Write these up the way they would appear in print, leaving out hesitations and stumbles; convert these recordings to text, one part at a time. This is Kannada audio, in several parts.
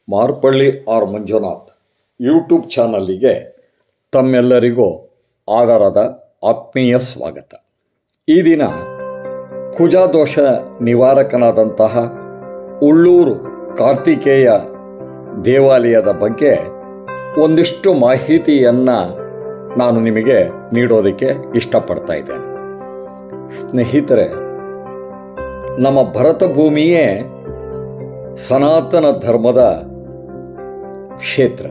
ಮಾರ್ಪಳ್ಳಿ ಆರ್ ಮಂಜುನಾಥ್ ಯೂಟ್ಯೂಬ್ ಚಾನಲ್ಲಿಗೆ ತಮ್ಮೆಲ್ಲರಿಗೂ ಆದರದ ಆತ್ಮೀಯ ಸ್ವಾಗತ. ಈ ದಿನ ಕುಜದೋಷ ನಿವಾರಕನಾದಂತಹ ಉಳ್ಳೂರು ಕಾರ್ತಿಕೇಯ ದೇವಾಲಯದ ಬಗ್ಗೆ ಒಂದಿಷ್ಟು ಮಾಹಿತಿಯನ್ನು ನಾನು ನಿಮಗೆ ನೀಡೋದಕ್ಕೆ ಇಷ್ಟಪಡ್ತಾ ಇದ್ದೇನೆ. ಸ್ನೇಹಿತರೆ, ನಮ್ಮ ಭರತ ಭೂಮಿಯೇ ಸನಾತನ ಧರ್ಮದ ಕ್ಷೇತ್ರ.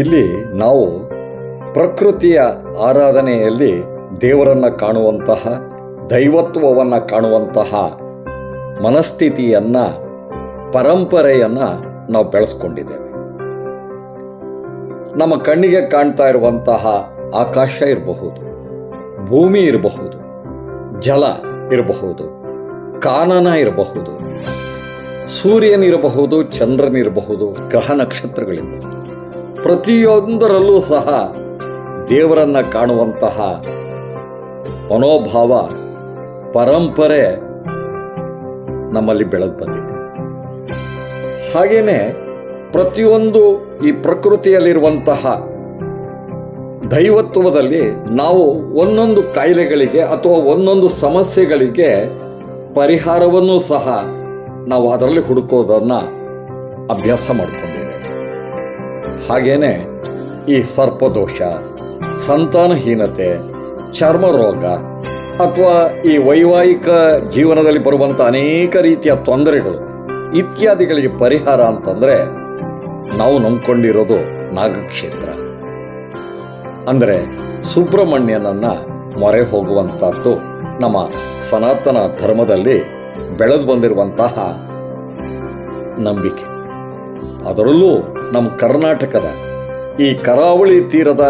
ಇಲ್ಲಿ ನಾವು ಪ್ರಕೃತಿಯ ಆರಾಧನೆಯಲ್ಲಿ ದೇವರನ್ನು ಕಾಣುವಂತಹ, ದೈವತ್ವವನ್ನು ಕಾಣುವಂತಹ ಮನಸ್ಥಿತಿಯನ್ನು, ಪರಂಪರೆಯನ್ನು ನಾವು ಬೆಳೆಸ್ಕೊಂಡಿದ್ದೇವೆ. ನಮ್ಮ ಕಣ್ಣಿಗೆ ಕಾಣ್ತಾ ಇರುವಂತಹ ಆಕಾಶ ಇರಬಹುದು, ಭೂಮಿ ಇರಬಹುದು, ಜಲ ಇರಬಹುದು, ಕಾನನ ಇರಬಹುದು, ಸೂರ್ಯನಿರಬಹುದು, ಚಂದ್ರನಿರಬಹುದು, ಗ್ರಹ ನಕ್ಷತ್ರಗಳಿರಬಹುದು. ಪ್ರತಿಯೊಂದರಲ್ಲೂ ಸಹ ದೇವರನ್ನು ಕಾಣುವಂತಹ ಮನೋಭಾವ, ಪರಂಪರೆ ನಮ್ಮಲ್ಲಿ ಬೆಳೆದು ಬಂದಿದೆ. ಹಾಗೇನೆ ಪ್ರತಿಯೊಂದು ಈ ಪ್ರಕೃತಿಯಲ್ಲಿರುವಂತಹ ದೈವತ್ವದಲ್ಲಿ ನಾವು ಒಂದೊಂದು ಕಾಯಿಲೆಗಳಿಗೆ ಅಥವಾ ಒಂದೊಂದು ಸಮಸ್ಯೆಗಳಿಗೆ ಪರಿಹಾರವನ್ನು ಸಹ ನಾವು ಅದರಲ್ಲಿ ಹುಡುಕೋದನ್ನು ಅಭ್ಯಾಸ ಮಾಡಿಕೊಂಡಿದ್ದೇವೆ. ಹಾಗೇನೆ ಈ ಸರ್ಪದೋಷ, ಸಂತಾನಹೀನತೆ, ಚರ್ಮ ರೋಗ ಅಥವಾ ಈ ವೈವಾಹಿಕ ಜೀವನದಲ್ಲಿ ಬರುವಂಥ ಅನೇಕ ರೀತಿಯ ತೊಂದರೆಗಳು ಇತ್ಯಾದಿಗಳಿಗೆ ಪರಿಹಾರ ಅಂತಂದರೆ ನಾವು ನಂಬ್ಕೊಂಡಿರೋದು ನಾಗಕ್ಷೇತ್ರ. ಅಂದರೆ ಸುಬ್ರಹ್ಮಣ್ಯನನ್ನು ಮೊರೆ ಹೋಗುವಂಥದ್ದು ನಮ್ಮ ಸನಾತನ ಧರ್ಮದಲ್ಲಿ ಬೆಳೆದು ಬಂದಿರುವಂತಹ ನಂಬಿಕೆ. ಅದರಲ್ಲೂ ನಮ್ಮ ಕರ್ನಾಟಕದ ಈ ಕರಾವಳಿ ತೀರದ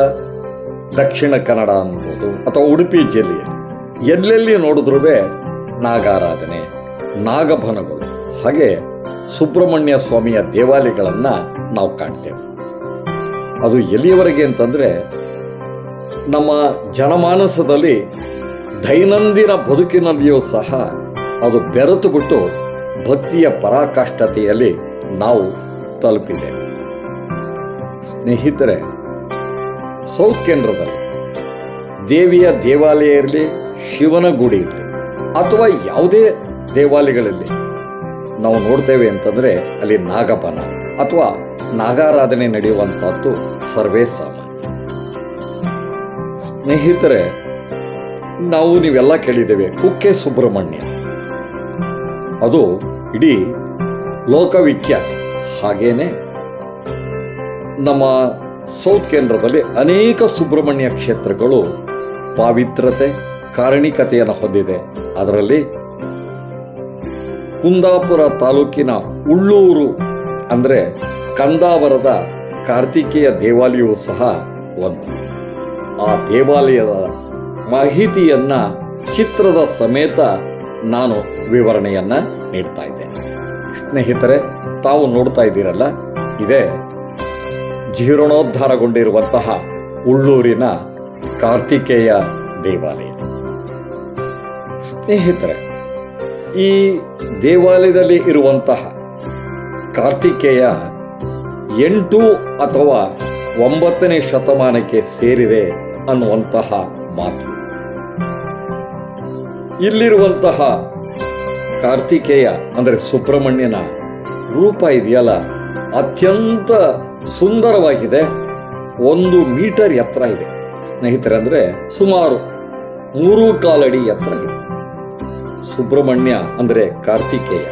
ದಕ್ಷಿಣ ಕನ್ನಡ ಅನ್ಬೋದು ಅಥವಾ ಉಡುಪಿ ಜಿಲ್ಲೆಯಲ್ಲಿ ಎಲ್ಲೆಲ್ಲಿ ನೋಡಿದ್ರೂ ನಾಗಾರಾಧನೆ, ನಾಗಬನಗಳು, ಹಾಗೆ ಸುಬ್ರಹ್ಮಣ್ಯ ಸ್ವಾಮಿಯ ದೇವಾಲಯಗಳನ್ನು ನಾವು ಕಾಣ್ತೇವೆ. ಅದು ಎಲ್ಲಿಯವರೆಗೆ ಅಂತಂದರೆ ನಮ್ಮ ಜನಮಾನಸದಲ್ಲಿ ದೈನಂದಿನ ಬದುಕಿನಲ್ಲಿಯೂ ಸಹ ಅದು ಬೆರೆತು ಬಿಟ್ಟು ಭಕ್ತಿಯ ಪರಾಕಾಷ್ಠತೆಯಲ್ಲಿ ನಾವು ತಲುಪಿದ್ದೇವೆ. ಸ್ನೇಹಿತರೆ, ಸೌತ್ ಕೇಂದ್ರದಲ್ಲಿ ದೇವಿಯ ದೇವಾಲಯ ಇರಲಿ, ಶಿವನ ಗುಡಿ ಇರಲಿ ಅಥವಾ ಯಾವುದೇ ದೇವಾಲಯಗಳಲ್ಲಿ ನಾವು ನೋಡ್ತೇವೆ ಅಂತಂದರೆ ಅಲ್ಲಿ ನಾಗಬನ ಅಥವಾ ನಾಗಾರಾಧನೆ ನಡೆಯುವಂಥದ್ದು ಸರ್ವೇ ಸಾಮಾನ್ಯ. ಸ್ನೇಹಿತರೆ, ನೀವೆಲ್ಲ ಕೇಳಿದ್ದೇವೆ ಕುಕ್ಕೆ ಸುಬ್ರಹ್ಮಣ್ಯ, ಅದು ಇಡೀ ಲೋಕವಿಖ್ಯಾತಿ. ಹಾಗೇನೆ ನಮ್ಮ ಸೌತ್ ಕೇಂದ್ರದಲ್ಲಿ ಅನೇಕ ಸುಬ್ರಹ್ಮಣ್ಯ ಕ್ಷೇತ್ರಗಳು ಪಾವಿತ್ರತೆ, ಕಾರಣಿಕತೆಯನ್ನು ಹೊಂದಿದೆ. ಅದರಲ್ಲಿ ಕುಂದಾಪುರ ತಾಲೂಕಿನ ಉಳ್ಳೂರು ಅಂದರೆ ಕಂದಾವರದ ಕಾರ್ತಿಕೇಯ ದೇವಾಲಯವೂ ಸಹ ಒಂದು. ಆ ದೇವಾಲಯದ ಮಾಹಿತಿಯನ್ನ ಚಿತ್ರದ ಸಮೇತ ನಾನು ವಿವರಣೆಯನ್ನ ನೀಡ್ತಾ ಇದ್ದೇನೆ. ಸ್ನೇಹಿತರೆ, ತಾವು ನೋಡ್ತಾ ಇದ್ದೀರಲ್ಲ, ಇದೇ ಜೀರ್ಣೋದ್ಧಾರಗೊಂಡಿರುವಂತಹ ಉಳ್ಳೂರಿನ ಕಾರ್ತಿಕೇಯ ದೇವಾಲಯ. ಸ್ನೇಹಿತರೆ, ಈ ದೇವಾಲಯದಲ್ಲಿ ಇರುವಂತಹ ಕಾರ್ತಿಕೇಯ 8 ಅಥವಾ 9ನೇ ಶತಮಾನಕ್ಕೆ ಸೇರಿದೆ ಅನ್ನುವಂತಹ ಮಾತು. ಇಲ್ಲಿರುವಂತಹ ಕಾರ್ತಿಕೇಯ ಅಂದರೆ ಸುಬ್ರಹ್ಮಣ್ಯನ ರೂಪ ಇದೆಯಲ್ಲ, ಅತ್ಯಂತ ಸುಂದರವಾಗಿದೆ. 1 ಮೀಟರ್ ಎತ್ತರ ಇದೆ ಸ್ನೇಹಿತರೆ, ಅಂದರೆ ಸುಮಾರು 3.25 ಅಡಿ ಎತ್ತರ ಇದೆ. ಸುಬ್ರಹ್ಮಣ್ಯ ಅಂದರೆ ಕಾರ್ತಿಕೇಯ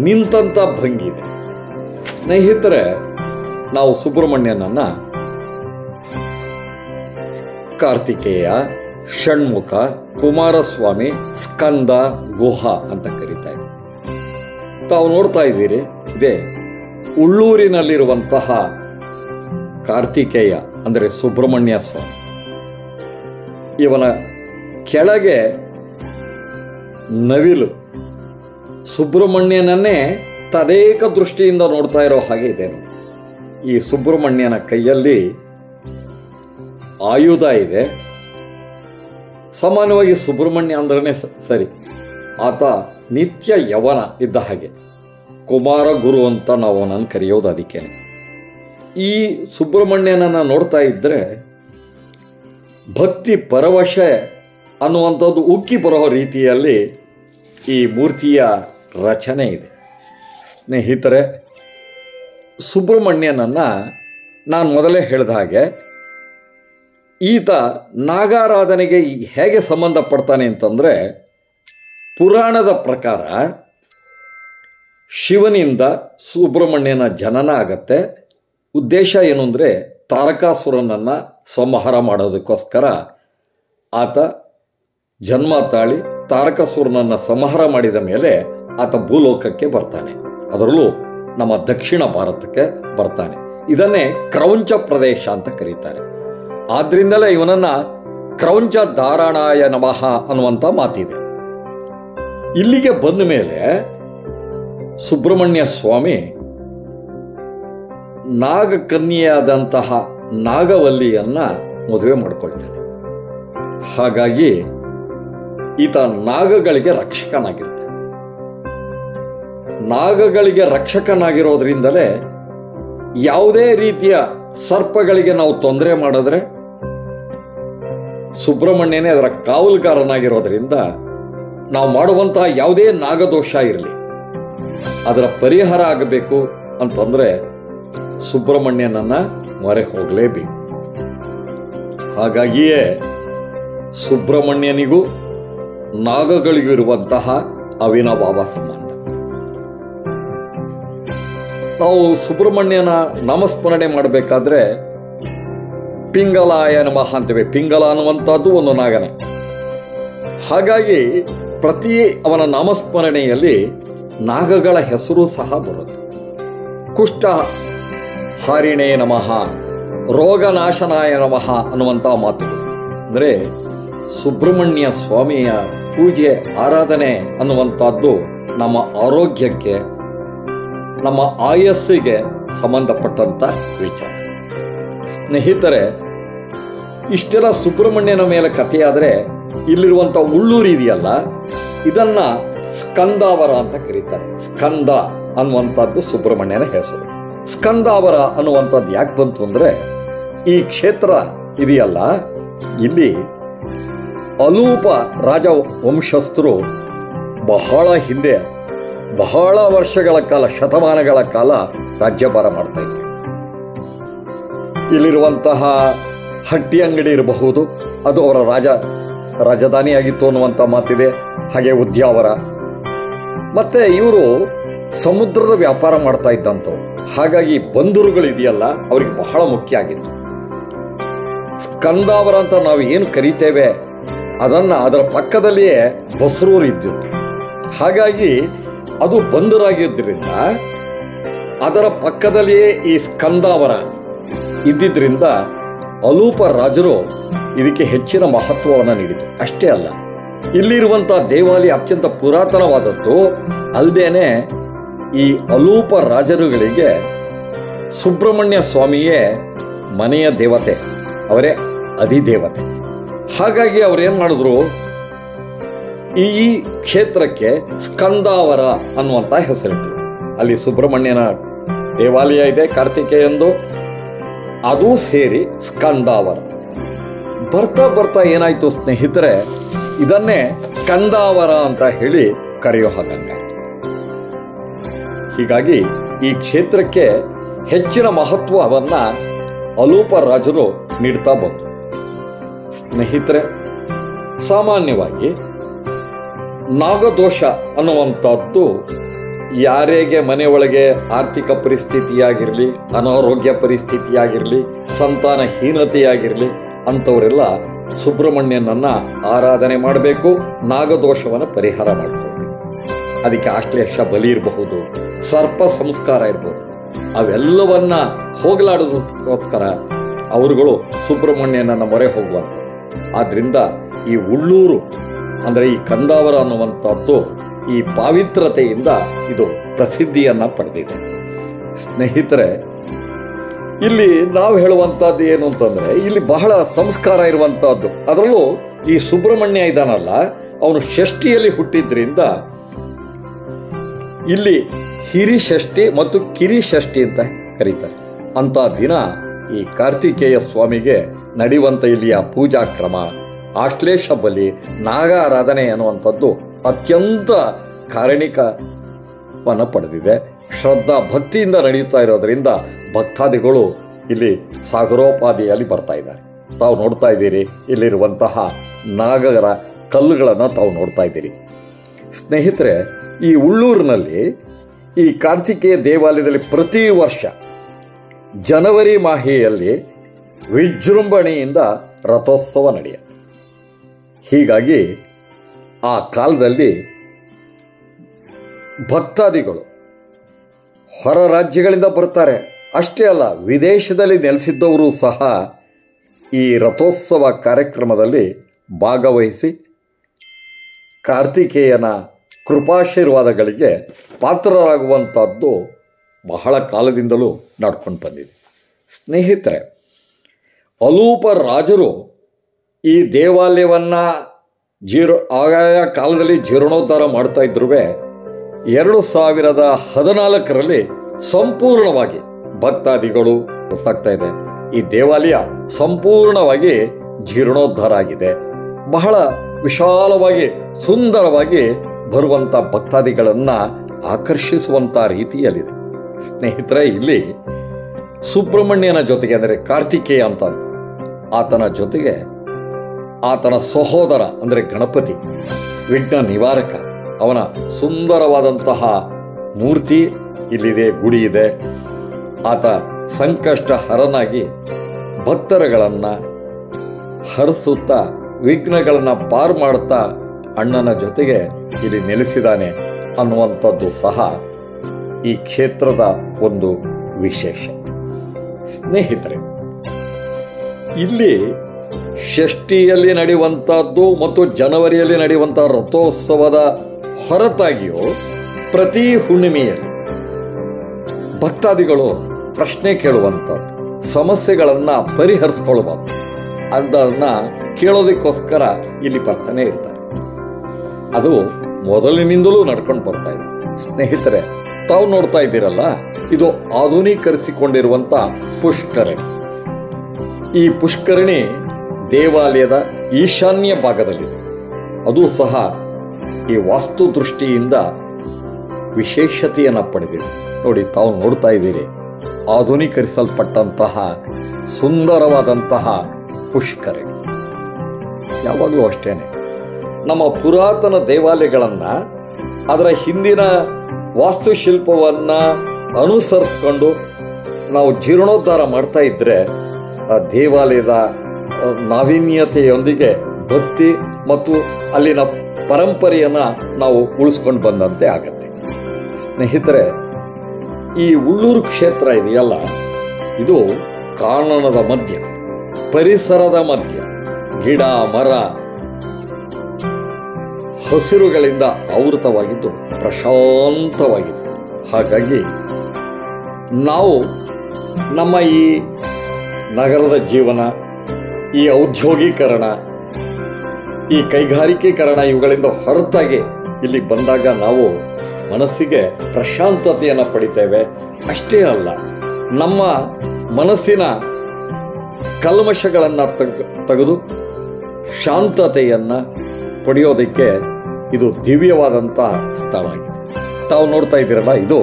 ನಿಂತಂತ ಭಂಗಿ ಇದೆ. ಸ್ನೇಹಿತರೆ, ನಾವು ಸುಬ್ರಹ್ಮಣ್ಯನನ್ನ ಕಾರ್ತಿಕೇಯ, ಷಣ್ಮುಖ, ಕುಮಾರಸ್ವಾಮಿ, ಸ್ಕಂದ, ಗುಹ ಅಂತ ಕರೀತಾರೆ. ತಾವು ನೋಡ್ತಾ ಇದ್ದೀರಿ, ಇದೇ ಉಳ್ಳೂರಿನಲ್ಲಿರುವಂತಹ ಕಾರ್ತಿಕೇಯ ಅಂದರೆ ಸುಬ್ರಹ್ಮಣ್ಯ ಸ್ವಾಮಿ. ಇವನ ಕೆಳಗೆ ನವಿಲು ಸುಬ್ರಹ್ಮಣ್ಯನನ್ನೇ ತದೇಕ ದೃಷ್ಟಿಯಿಂದ ನೋಡ್ತಾ ಇರೋ ಹಾಗೆ ಇದೆ ನೋಡಿ. ಈ ಸುಬ್ರಹ್ಮಣ್ಯನ ಕೈಯಲ್ಲಿ ಆಯುಧ ಇದೆ. ಸಾಮಾನ್ಯವಾಗಿ ಸುಬ್ರಹ್ಮಣ್ಯ ಅಂದ್ರೆ ಸರಿ, ಆತ ನಿತ್ಯ ಯವನ ಇದ್ದ ಹಾಗೆ. ಕುಮಾರ ಗುರು ಅಂತ ನಾವು ಅವನನ್ನು ಕರೆಯೋದು. ಅದಕ್ಕೆ ಈ ಸುಬ್ರಹ್ಮಣ್ಯನನ್ನು ನೋಡ್ತಾ ಇದ್ದರೆ ಭಕ್ತಿ ಪರವಶ ಅನ್ನುವಂಥದ್ದು ಉಕ್ಕಿ ಬರೋ ರೀತಿಯಲ್ಲಿ ಈ ಮೂರ್ತಿಯ ರಚನೆ ಇದೆ. ಸ್ನೇಹಿತರೆ, ಸುಬ್ರಹ್ಮಣ್ಯನನ್ನು ನಾನು ಮೊದಲೇ ಹೇಳಿದ ಹಾಗೆ ಈತ ನಾಗಾರಾಧನೆಗೆ ಹೇಗೆ ಸಂಬಂಧಪಡ್ತಾನೆ ಅಂತಂದರೆ, ಪುರಾಣದ ಪ್ರಕಾರ ಶಿವನಿಂದ ಸುಬ್ರಹ್ಮಣ್ಯನ ಜನನ ಆಗತ್ತೆ. ಉದ್ದೇಶ ಏನು ಅಂದರೆ, ತಾರಕಾಸುರನನ್ನು ಸಂಹಾರ ಮಾಡೋದಕ್ಕೋಸ್ಕರ ಆತ ಜನ್ಮ ತಾಳಿ ತಾರಕಾಸುರನನ್ನು ಸಂಹಾರ ಮಾಡಿದ ಮೇಲೆ ಆತ ಭೂಲೋಕಕ್ಕೆ ಬರ್ತಾನೆ. ಅದರಲ್ಲೂ ನಮ್ಮ ದಕ್ಷಿಣ ಭಾರತಕ್ಕೆ ಬರ್ತಾನೆ. ಇದನ್ನೇ ಕ್ರೌಂಚ ಪ್ರದೇಶ ಅಂತ ಕರೀತಾರೆ. ಆದ್ರಿಂದಲೇ ಇವನನ್ನು ಕ್ರೌಂಚ ಧಾರಣಾಯ ನಮಃ ಅನ್ನುವಂಥ ಮಾತಿದೆ. ಇಲ್ಲಿಗೆ ಬಂದ ಮೇಲೆ ಸುಬ್ರಹ್ಮಣ್ಯ ಸ್ವಾಮಿ ನಾಗಕನ್ಯೆಯಾದಂತಹ ನಾಗವಲ್ಲಿಯನ್ನ ಮದುವೆ ಮಾಡಿಕೊಳ್ತಾನೆ. ಹಾಗಾಗಿ ಈತ ನಾಗಗಳಿಗೆ ರಕ್ಷಕನಾಗಿರ್ತಾನೆ. ನಾಗಗಳಿಗೆ ರಕ್ಷಕನಾಗಿರೋದ್ರಿಂದಲೇ ಯಾವುದೇ ರೀತಿಯ ಸರ್ಪಗಳಿಗೆ ನಾವು ತೊಂದರೆ ಮಾಡಿದ್ರೆ ಸುಬ್ರಹ್ಮಣ್ಯನೇ ಅದರ ಕಾವಲುಗಾರನಾಗಿರೋದ್ರಿಂದ ನಾವು ಮಾಡುವಂತಹ ಯಾವುದೇ ನಾಗದೋಷ ಇರಲಿ ಅದರ ಪರಿಹಾರ ಆಗಬೇಕು ಅಂತಂದರೆ ಸುಬ್ರಹ್ಮಣ್ಯನನ್ನು ಮೊರೆ ಹೋಗಲೇಬೇಕು. ಹಾಗಾಗಿಯೇ ಸುಬ್ರಹ್ಮಣ್ಯನಿಗೂ ನಾಗಗಳಿಗೂ ಇರುವಂತಹ ಅವಿನಾಭಾವ ಸಂಬಂಧ. ನಾವು ಸುಬ್ರಹ್ಮಣ್ಯನ ನಾಮಸ್ಮರಣೆ ಮಾಡಬೇಕಾದ್ರೆ ಪಿಂಗಲಾಯ ನಮಃ ಅಂತೇವೆ. ಪಿಂಗಲ ಅನ್ನುವಂಥದ್ದು ಒಂದು ನಾಗನೇ. ಹಾಗಾಗಿ ಪ್ರತಿ ಅವನ ನಾಮಸ್ಮರಣೆಯಲ್ಲಿ ನಾಗಗಳ ಹೆಸರು ಸಹ ಬರುತ್ತೆ. ಕುಷ್ಠ ಹಾರಿಣೇ ನಮಃ, ರೋಗನಾಶನಾಯ ನಮಃ ಅನ್ನುವಂಥ ಮಾತುಗಳು. ಅಂದರೆ ಸುಬ್ರಹ್ಮಣ್ಯ ಸ್ವಾಮಿಯ ಪೂಜೆ ಆರಾಧನೆ ಅನ್ನುವಂಥದ್ದು ನಮ್ಮ ಆರೋಗ್ಯಕ್ಕೆ, ನಮ್ಮ ಆಯಸ್ಸಿಗೆ ಸಂಬಂಧಪಟ್ಟಂಥ ವಿಚಾರ. ಸ್ನೇಹಿತರೆ, ಇಷ್ಟೆಲ್ಲ ಸುಬ್ರಹ್ಮಣ್ಯನ ಮೇಲೆ ಕಥೆಯಾದರೆ ಇಲ್ಲಿರುವಂಥ ಉಳ್ಳೂರು ಇದೆಯಲ್ಲ, ಇದನ್ನ ಸ್ಕಂದಾವರ ಅಂತ ಕರೀತಾರೆ. ಸ್ಕಂದ ಅನ್ನುವಂಥದ್ದು ಸುಬ್ರಹ್ಮಣ್ಯನ ಹೆಸರು. ಸ್ಕಂದಾವರ ಅನ್ನುವಂಥದ್ದು ಯಾಕೆ ಬಂತು ಅಂದರೆ, ಈ ಕ್ಷೇತ್ರ ಇದೆಯಲ್ಲ, ಇಲ್ಲಿ ಅಲೂಪ ರಾಜ ವಂಶಸ್ಥರು ಬಹಳ ಹಿಂದೆ, ಬಹಳ ವರ್ಷಗಳ ಕಾಲ, ಶತಮಾನಗಳ ಕಾಲ ರಾಜ್ಯಭಾರ ಮಾಡ್ತಾ ಇದ್ರು. ಇಲ್ಲಿರುವಂತಹ ಹಟ್ಟಿ ಅಂಗಡಿ ಇರಬಹುದು, ಅದು ಅವರ ರಾಜಧಾನಿಯಾಗಿತ್ತು ಅನ್ನುವಂಥ ಮಾತಿದೆ. ಹಾಗೆ ಉದ್ಯಾವರ, ಮತ್ತೆ ಇವರು ಸಮುದ್ರದ ವ್ಯಾಪಾರ ಮಾಡ್ತಾ ಇದ್ದಂಥವ್ರು. ಹಾಗಾಗಿ ಬಂದರುಗಳಿದೆಯಲ್ಲ ಅವ್ರಿಗೆ ಬಹಳ ಮುಖ್ಯ ಆಗಿತ್ತು. ಸ್ಕಂದಾವರ ಅಂತ ನಾವು ಏನು ಕರಿತೇವೆ ಅದರ ಪಕ್ಕದಲ್ಲಿಯೇ ಬಸರೂರು ಇದ್ದಿತ್ತು. ಹಾಗಾಗಿ ಅದು ಬಂದರಾಗಿದ್ದರಿಂದ ಅದರ ಪಕ್ಕದಲ್ಲಿಯೇ ಈ ಸ್ಕಂದಾವರ ಇದ್ದಿದ್ದರಿಂದ ಅಲೂಪ ರಾಜರು ಇದಕ್ಕೆ ಹೆಚ್ಚಿನ ಮಹತ್ವವನ್ನು ನೀಡಿದರು. ಅಷ್ಟೇ ಅಲ್ಲ, ಇಲ್ಲಿರುವಂಥ ದೇವಾಲಯ ಅತ್ಯಂತ ಪುರಾತನವಾದದ್ದು ಅಲ್ಲದೇನೆ ಈ ಅಲೂಪ ರಾಜರುಗಳಿಗೆ ಸುಬ್ರಹ್ಮಣ್ಯ ಸ್ವಾಮಿಯೇ ಮನೆಯ ದೇವತೆ, ಅವರೇ ಅಧಿದೇವತೆ. ಹಾಗಾಗಿ ಅವರೇನು ಮಾಡಿದ್ರು, ಈ ಕ್ಷೇತ್ರಕ್ಕೆ ಸ್ಕಂದಾವರ ಅನ್ನುವಂಥ ಹೆಸರಿಟ್ಟರು. ಅಲ್ಲಿ ಸುಬ್ರಹ್ಮಣ್ಯನ ದೇವಾಲಯ ಇದೆ, ಕಾರ್ತಿಕೇಯಂದು, ಅದು ಸೇರಿ ಸ್ಕಂದಾವರ. ಬರ್ತಾ ಬರ್ತಾ ಏನಾಯ್ತು ಸ್ನೇಹಿತರೆ, ಇದನ್ನೇ ಕಂದಾವರ ಅಂತ ಹೇಳಿ ಕರೆಯೋ ಹಾಗಂಗಾಯ್ತು. ಹೀಗಾಗಿ ಈ ಕ್ಷೇತ್ರಕ್ಕೆ ಹೆಚ್ಚಿನ ಮಹತ್ವವನ್ನು ಅಲೂಪ ರಾಜರು ನೀಡ್ತಾ ಬಂದರು. ಸ್ನೇಹಿತರೆ, ಸಾಮಾನ್ಯವಾಗಿ ನಾಗದೋಷ ಅನ್ನುವಂಥದ್ದು ಯಾರಿಗೆ ಮನೆಯೊಳಗೆ ಆರ್ಥಿಕ ಪರಿಸ್ಥಿತಿಯಾಗಿರಲಿ, ಅನಾರೋಗ್ಯ ಪರಿಸ್ಥಿತಿಯಾಗಿರಲಿ, ಸಂತಾನಹೀನತೆಯಾಗಿರಲಿ ಅಂಥವರೆಲ್ಲ ಸುಬ್ರಹ್ಮಣ್ಯನನ್ನು ಆರಾಧನೆ ಮಾಡಬೇಕು, ನಾಗದೋಷವನ್ನು ಪರಿಹಾರ ಮಾಡಿಕೊಳ್ಬೇಕು. ಅದಕ್ಕೆ ಆಶ್ಲೇಷ ಬಲಿ ಇರಬಹುದು, ಸರ್ಪ ಸಂಸ್ಕಾರ ಇರ್ಬೋದು, ಅವೆಲ್ಲವನ್ನ ಹೋಗಲಾಡೋದಕ್ಕೋಸ್ಕರ ಅವರುಗಳು ಸುಬ್ರಹ್ಮಣ್ಯನನ್ನು ಮೊರೆ ಹೋಗುವಂಥದ್ದು. ಆದ್ದರಿಂದ ಈ ಉಳ್ಳೂರು ಅಂದರೆ ಈ ಕಂದಾವರ ಅನ್ನುವಂಥದ್ದು ಈ ಪಾವಿತ್ರತೆಯಿಂದ ಇದು ಪ್ರಸಿದ್ಧಿಯನ್ನು ಪಡೆದಿದೆ. ಸ್ನೇಹಿತರೆ, ಇಲ್ಲಿ ನಾವು ಹೇಳುವಂಥದ್ದು ಏನು ಅಂತಂದರೆ, ಇಲ್ಲಿ ಬಹಳ ಸಂಸ್ಕಾರ ಇರುವಂಥದ್ದು. ಅದರಲ್ಲೂ ಈ ಸುಬ್ರಹ್ಮಣ್ಯ ಇದ್ದಾನಲ್ಲ, ಅವನು ಷಷ್ಠಿಯಲ್ಲಿ ಹುಟ್ಟಿದ್ರಿಂದ ಇಲ್ಲಿ ಹಿರಿಷಷ್ಠಿ ಮತ್ತು ಕಿರಿಷಷ್ಠಿ ಅಂತ ಕರೀತಾರೆ. ಅಂಥ ದಿನ ಈ ಕಾರ್ತಿಕೇಯ ಸ್ವಾಮಿಗೆ ನಡೆಯುವಂಥ ಇಲ್ಲಿಯ ಪೂಜಾ ಕ್ರಮ, ಆಶ್ಲೇಷ ಬಲಿ, ನಾಗ ಆರಾಧನೆ ಅನ್ನುವಂಥದ್ದು ಅತ್ಯಂತ ಕಾರಣಿಕವನ್ನು ಪಡೆದಿದೆ. ಶ್ರದ್ಧಾ ಭಕ್ತಿಯಿಂದ ನಡೆಯುತ್ತಾ ಇರೋದರಿಂದ ಭಕ್ತಾದಿಗಳು ಇಲ್ಲಿ ಸಾಗರೋಪಾದಿಯಲ್ಲಿ ಬರ್ತಾ ಇದ್ದಾರೆ. ತಾವು ನೋಡ್ತಾ ಇದ್ದೀರಿ, ಇಲ್ಲಿರುವಂತಹ ನಾಗರ ಕಲ್ಲುಗಳನ್ನು ತಾವು ನೋಡ್ತಾ ಇದ್ದೀರಿ. ಸ್ನೇಹಿತರೆ, ಈ ಉಳ್ಳೂರಿನಲ್ಲಿ ಈ ಕಾರ್ತಿಕೇಯ ದೇವಾಲಯದಲ್ಲಿ ಪ್ರತಿ ವರ್ಷ ಜನವರಿ ಮಾಹೆಯಲ್ಲಿ ವಿಜೃಂಭಣೆಯಿಂದ ರಥೋತ್ಸವ ನಡೆಯುತ್ತೆ. ಹೀಗಾಗಿ ಆ ಕಾಲದಲ್ಲಿ ಭಕ್ತಾದಿಗಳು ಹೊರ ರಾಜ್ಯಗಳಿಂದ ಬರ್ತಾರೆ. ಅಷ್ಟೇ ಅಲ್ಲ, ವಿದೇಶದಲ್ಲಿ ನೆಲೆಸಿದ್ದವರು ಸಹ ಈ ರಥೋತ್ಸವ ಕಾರ್ಯಕ್ರಮದಲ್ಲಿ ಭಾಗವಹಿಸಿ ಕಾರ್ತಿಕೇಯನ ಕೃಪಾಶೀರ್ವಾದಗಳಿಗೆ ಪಾತ್ರರಾಗುವಂಥದ್ದು ಬಹಳ ಕಾಲದಿಂದಲೂ ನಡ್ಕೊಂಡು ಬಂದಿದೆ. ಸ್ನೇಹಿತರೆ, ಅಲೂಪ ರಾಜರು ಈ ದೇವಾಲಯವನ್ನು ಆಗಾಯ ಕಾಲದಲ್ಲಿ ಜೀರ್ಣೋದ್ಧಾರ ಮಾಡ್ತಾ ಇದ್ರೂ 2014ರಲ್ಲಿ ಸಂಪೂರ್ಣವಾಗಿ ಭಕ್ತಾದಿಗಳು ಗೊತ್ತಾಗ್ತಾ ಇದೆ, ಈ ದೇವಾಲಯ ಸಂಪೂರ್ಣವಾಗಿ ಜೀರ್ಣೋದ್ಧಾರ ಆಗಿದೆ. ಬಹಳ ವಿಶಾಲವಾಗಿ ಸುಂದರವಾಗಿ ಬರುವಂಥ ಭಕ್ತಾದಿಗಳನ್ನು ಆಕರ್ಷಿಸುವಂಥ ರೀತಿಯಲ್ಲಿದೆ. ಸ್ನೇಹಿತರೆ, ಇಲ್ಲಿ ಸುಬ್ರಹ್ಮಣ್ಯನ ಜೊತೆಗೆ ಅಂದರೆ ಕಾರ್ತಿಕೇಯ ಅಂತ ಆತನ ಜೊತೆಗೆ ಆತನ ಸಹೋದರ ಅಂದರೆ ಗಣಪತಿ ವಿಘ್ನ ನಿವಾರಕ, ಅವನ ಸುಂದರವಾದಂತಹ ಮೂರ್ತಿ ಇಲ್ಲಿದೆ, ಗುಡಿ ಇದೆ. ಆತ ಸಂಕಷ್ಟ ಹರನಾಗಿ ಭಕ್ತರುಗಳನ್ನು ಹರಿಸುತ್ತಾ ವಿಘ್ನಗಳನ್ನು ಪಾರು ಮಾಡುತ್ತಾ ಅಣ್ಣನ ಜೊತೆಗೆ ಇಲ್ಲಿ ನೆಲೆಸಿದ್ದಾನೆ ಅನ್ನುವಂಥದ್ದು ಸಹ ಈ ಕ್ಷೇತ್ರದ ಒಂದು ವಿಶೇಷ. ಸ್ನೇಹಿತರೆ, ಇಲ್ಲಿ ಷಷ್ಠಿಯಲ್ಲಿ ನಡೆಯುವಂಥದ್ದು ಮತ್ತು ಜನವರಿಯಲ್ಲಿ ನಡೆಯುವಂಥ ರಥೋತ್ಸವದ ಹೊರತಾಗಿಯೂ ಪ್ರತಿ ಹುಣ್ಣಿಮೆಯಲ್ಲಿ ಭಕ್ತಾದಿಗಳು ಪ್ರಶ್ನೆ ಕೇಳುವಂಥದ್ದು, ಸಮಸ್ಯೆಗಳನ್ನು ಪರಿಹರಿಸ್ಕೊಳ್ಬಾರ್ದು ಅದನ್ನು ಕೇಳೋದಕ್ಕೋಸ್ಕರ ಇಲ್ಲಿ ಬರ್ತಾನೆ ಇರ್ತಾರೆ. ಅದು ಮೊದಲಿನಿಂದಲೂ ನಡ್ಕೊಂಡು ಬರ್ತಾ ಇದೆ. ಸ್ನೇಹಿತರೆ, ತಾವು ನೋಡ್ತಾ ಇದ್ದೀರಲ್ಲ, ಇದು ಆಧುನೀಕರಿಸಿಕೊಂಡಿರುವಂಥ ಪುಷ್ಕರಣಿ. ಈ ಪುಷ್ಕರಣಿ ದೇವಾಲಯದ ಈಶಾನ್ಯ ಭಾಗದಲ್ಲಿದೆ. ಅದು ಸಹ ಈ ವಾಸ್ತು ದೃಷ್ಟಿಯಿಂದ ವಿಶೇಷತೆಯನ್ನು ಪಡೆದಿದೆ. ನೋಡಿ, ತಾವು ನೋಡ್ತಾ ಇದ್ದೀರಿ, ಆಧುನೀಕರಿಸಲ್ಪಟ್ಟಂತಹ ಸುಂದರವಾದಂತಹ ಪುಷ್ಕರಣಿ. ಯಾವಾಗಲೂ ಅಷ್ಟೇನೆ, ನಮ್ಮ ಪುರಾತನ ದೇವಾಲಯಗಳನ್ನು ಅದರ ಹಿಂದಿನ ವಾಸ್ತುಶಿಲ್ಪವನ್ನು ಅನುಸರಿಸ್ಕೊಂಡು ನಾವು ಜೀರ್ಣೋದ್ಧಾರ ಮಾಡ್ತಾ ಇದ್ದರೆ ಆ ದೇವಾಲಯದ ನಾವೀನ್ಯತೆಯೊಂದಿಗೆ ಭಕ್ತಿ ಮತ್ತು ಅಲ್ಲಿನ ಪರಂಪರೆಯನ್ನು ನಾವು ಉಳಿಸ್ಕೊಂಡು ಬಂದಂತೆ ಆಗತ್ತೆ. ಸ್ನೇಹಿತರೆ, ಈ ಉಳ್ಳೂರು ಕ್ಷೇತ್ರ ಇದೆಯಲ್ಲ, ಇದು ಕಾನನದ ಮಧ್ಯ, ಪರಿಸರದ ಮಧ್ಯ, ಗಿಡ ಮರ ಹಸಿರುಗಳಿಂದ ಆವೃತವಾಗಿದ್ದು ಪ್ರಶಾಂತವಾಗಿದೆ. ಹಾಗಾಗಿ ನಾವು ನಮ್ಮ ಈ ನಗರದ ಜೀವನ, ಈ ಔದ್ಯೋಗೀಕರಣ, ಈ ಕೈಗಾರಿಕೀಕರಣ ಇವುಗಳಿಂದ ಹೊರತಾಗಿ ಇಲ್ಲಿ ಬಂದಾಗ ನಾವು ಮನಸ್ಸಿಗೆ ಪ್ರಶಾಂತತೆಯನ್ನು ಪಡಿತೇವೆ. ಅಷ್ಟೇ ಅಲ್ಲ, ನಮ್ಮ ಮನಸ್ಸಿನ ಕಲ್ಮಶಗಳನ್ನು ತೆಗೆದು ಶಾಂತತೆಯನ್ನು ಪಡೆಯೋದಕ್ಕೆ ಇದು ದಿವ್ಯವಾದಂಥ ಸ್ಥಳ ಆಗಿದೆ. ತಾವು ನೋಡ್ತಾ ಇದ್ದೀರಲ್ಲ, ಇದು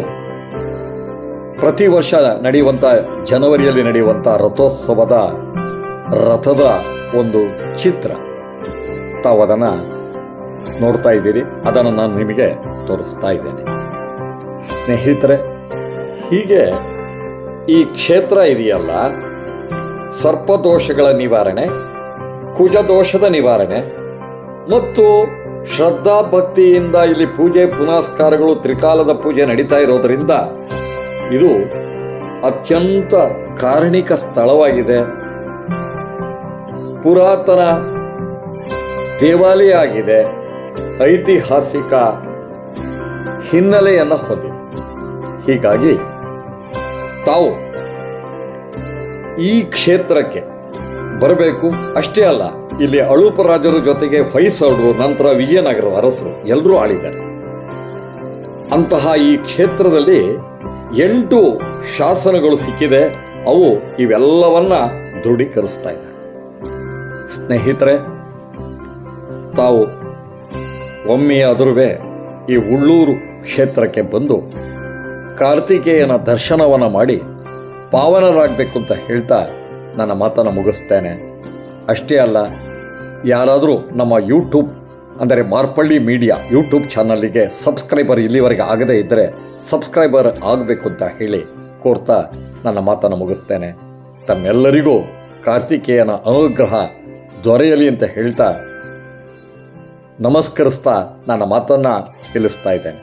ಪ್ರತಿ ವರ್ಷ ನಡೆಯುವಂಥ ಜನವರಿಯಲ್ಲಿ ನಡೆಯುವಂಥ ರಥೋತ್ಸವದ ರಥದ ಒಂದು ಚಿತ್ರ. ತಾವು ಅದನ್ನು ನೋಡ್ತಾ ಇದ್ದೀರಿ, ಅದನ್ನು ನಾನು ನಿಮಗೆ ತೋರಿಸ್ತಾ ಇದ್ದೇನೆ. ಸ್ನೇಹಿತರೆ, ಹೀಗೆ ಈ ಕ್ಷೇತ್ರ ಇದೆಯಲ್ಲ, ಸರ್ಪದೋಷಗಳ ನಿವಾರಣೆ, ಕುಜದೋಷದ ನಿವಾರಣೆ ಮತ್ತು ಶ್ರದ್ಧಾ ಭಕ್ತಿಯಿಂದ ಇಲ್ಲಿ ಪೂಜೆ ಪುನಸ್ಕಾರಗಳು, ತ್ರಿಕಾಲದ ಪೂಜೆ ನಡೀತಾ ಇರೋದರಿಂದ ಇದು ಅತ್ಯಂತ ಕಾರಣಿಕ ಸ್ಥಳವಾಗಿದೆ. ಪುರಾತನ ದೇವಾಲಯ ಆಗಿದೆ, ಐತಿಹಾಸಿಕ ಹಿನ್ನೆಲೆಯನ್ನು ಹೊಂದಿದೆ. ಹೀಗಾಗಿ ತಾವು ಈ ಕ್ಷೇತ್ರಕ್ಕೆ ಬರಬೇಕು. ಅಷ್ಟೇ ಅಲ್ಲ, ಇಲ್ಲಿ ಅಳೂಪ ರಾಜರ ಜೊತೆಗೆ ಹೊಯ್ಸಳರು, ನಂತರ ವಿಜಯನಗರದ ಅರಸರು ಎಲ್ಲರೂ ಆಳಿದ್ದಾರೆ. ಅಂತಹ ಈ ಕ್ಷೇತ್ರದಲ್ಲಿ 8 ಶಾಸನಗಳು ಸಿಕ್ಕಿದೆ. ಅವು ಇವೆಲ್ಲವನ್ನ ದೃಢೀಕರಿಸ್ತಾ ಇದೆ. ಸ್ನೇಹಿತರೆ, ತಾವು ಒಮ್ಮೆಯಾದರೂ ಈ ಉಳ್ಳೂರು ಕ್ಷೇತ್ರಕ್ಕೆ ಬಂದು ಕಾರ್ತಿಕೇಯನ ದರ್ಶನವನ್ನು ಮಾಡಿ ಪಾವನರಾಗಬೇಕು ಅಂತ ಹೇಳ್ತಾ ನನ್ನ ಮಾತನ್ನು ಮುಗಿಸ್ತೇನೆ. ಅಷ್ಟೇ ಅಲ್ಲ, ಯಾರಾದರೂ ನಮ್ಮ ಯೂಟ್ಯೂಬ್ ಅಂದರೆ ಮಾರ್ಪಳ್ಳಿ ಮೀಡಿಯಾ ಯೂಟ್ಯೂಬ್ ಚಾನಲ್ಲಿಗೆ ಸಬ್ಸ್ಕ್ರೈಬರ್ ಇಲ್ಲಿವರೆಗೆ ಆಗದೇ ಇದ್ದರೆ ಸಬ್ಸ್ಕ್ರೈಬರ್ ಆಗಬೇಕು ಅಂತ ಹೇಳಿ ಕೋರ್ತಾ ನನ್ನ ಮಾತನ್ನು ಮುಗಿಸ್ತೇನೆ. ತಮ್ಮೆಲ್ಲರಿಗೂ ಕಾರ್ತಿಕೇಯನ ಅನುಗ್ರಹ ದೊರೆಯಲಿ ಅಂತ ಹೇಳ್ತಾ ನಮಸ್ಕರಿಸ್ತಾ ನನ್ನ ಮಾತನ್ನು ತಿಳಿಸ್ತಾ ಇದ್ದೇನೆ.